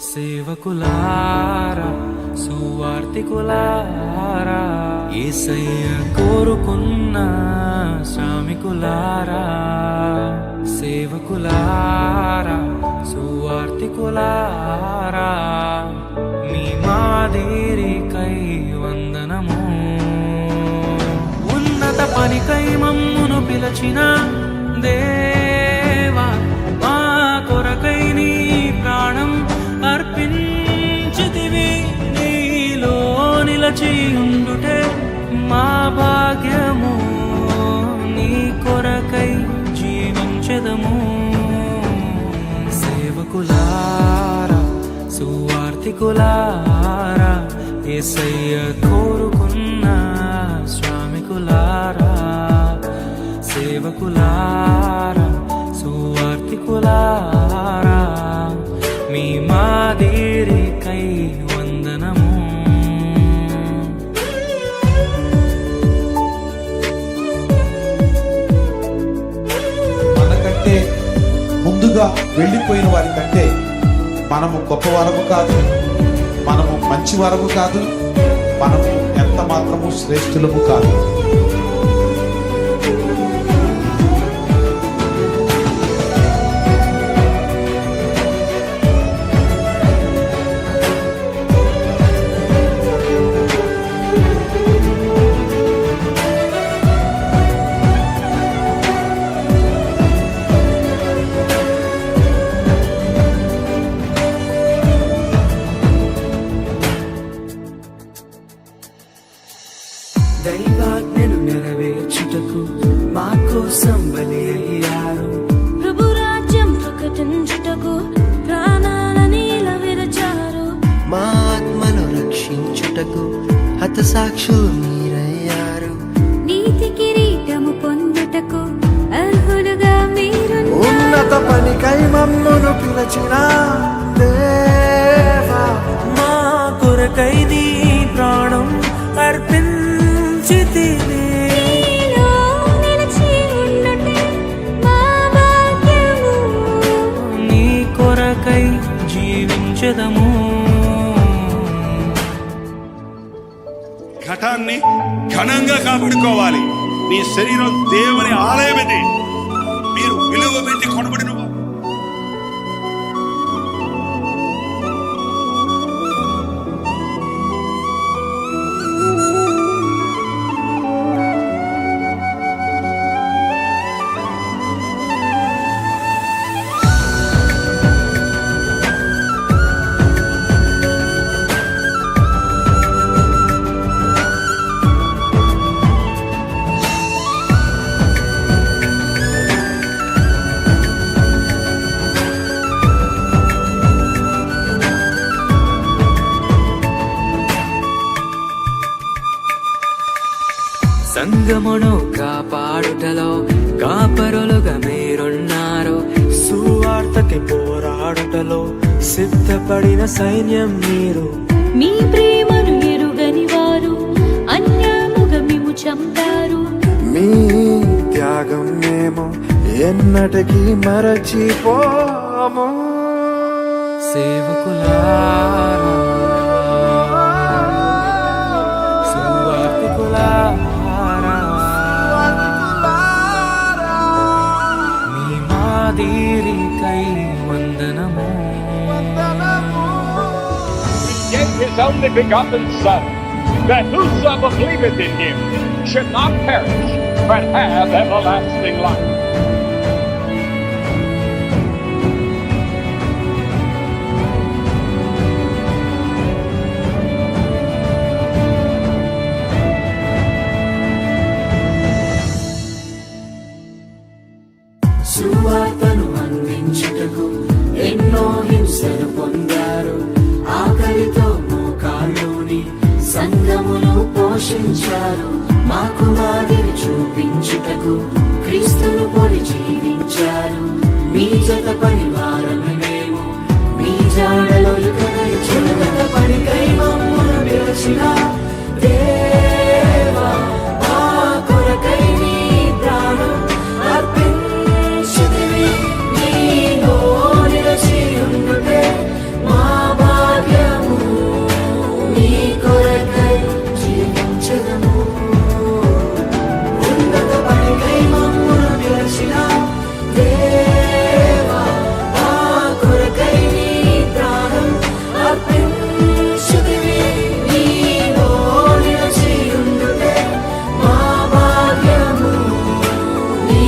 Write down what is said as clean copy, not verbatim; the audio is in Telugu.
సేవకులారా, సువార్తికులారా, యేసయ్య కోరుకున్న శ్రామికులారా. సేవకులారా, సువార్తికులారా, మీ మాదిరికై వందనము. ఉన్నత పనికై మమ్మును పిలచిన దేవా, మా కొరకై నీ ప్రాణం అర్పించితివి. నీలో నిలచి ఉండుటే మా భాగ్యము, నీ కొరకై జీవించెదము. సేవకులారా, సువార్తికులారా, యేసయ్య కోరుకున్న శ్రామికులారా. సేవకులారా, సువార్తికులారా, మీ మాదిరికై వందనము. మనకంటే ముందుగా వెళ్ళిపోయిన వారి కంటే మనము గొప్పవారము కాదు, మనము మంచివారము కాదు, మనము ఎంత మాత్రము శ్రేష్ఠులము కాదు. దైవాజ్ఞను నెరవేర్చుటకు మా కోసం బలి అయ్యారు. ప్రభు రాజ్యం ప్రకటించుటకు ప్రాణాలని విరచారు. మా ఆత్మను రక్షించుటకు హతసాక్షులు మీరయ్యారు. నీతి కిరీటము పొందుటకు అర్హులుగా మీరు. ఉన్నత పనికై మమ్మును పిలచిన దేవా, మా కొరకై నీ ప్రాణం అర్పించితివి. నీలో నిలిచి ఉండుటే మా భాగ్యము, నీ కొరకై జీవించెదము. ఘటాన్ని ఘనంగా కాపాడుకోవాలి. నీ శరీరం దేవుని ఆలయం ఇది, మీరు విలువ పెట్టి కొనబడిన వారు. సంగమును కాపాడుటలో కాపరులుగా మీరున్నారు. సువార్తకి పోరాడుటలో సిద్ధపడిన సైన్యం మీరు. మీ ప్రేమను ఎరుగని వారు అన్యాయముగా మేము చంపారు. మీ త్యాగం మేము ఎన్నటికీ మరచిపోము. సేవకులారా, సువార్తికులారా, మీ మాదిరికై వందనము. He gave his only begotten Son, that whosoever believeth in him should not perish, but have everlasting life. సువార్తను అందించుటకు ఎన్నో హింసలు పొందారు. ఆకలితో మోకాళ్ళోని సంఘమును పోషించారు. మాకు మాదిరి చూపించుటకు క్రీస్తును పొడి పరివారమే మేము మీ జాడలో ఇక నడిచున్నత పనికై మమ్మును పిలిచిన దేవా మా కొరకై నీ ప్రాణం అర్పించితివి నీలో నిలిచి ఉండుటే మా భాగ్యము నీ కొరకై జీవించదము ఉన్నత పనికై మమ్మును పిలిచిన దేవా మా కొరకై నీ ప్రాణం అర్పించితివి నీలో నిలిచి ఉండుటే మా భాగ్యము నీ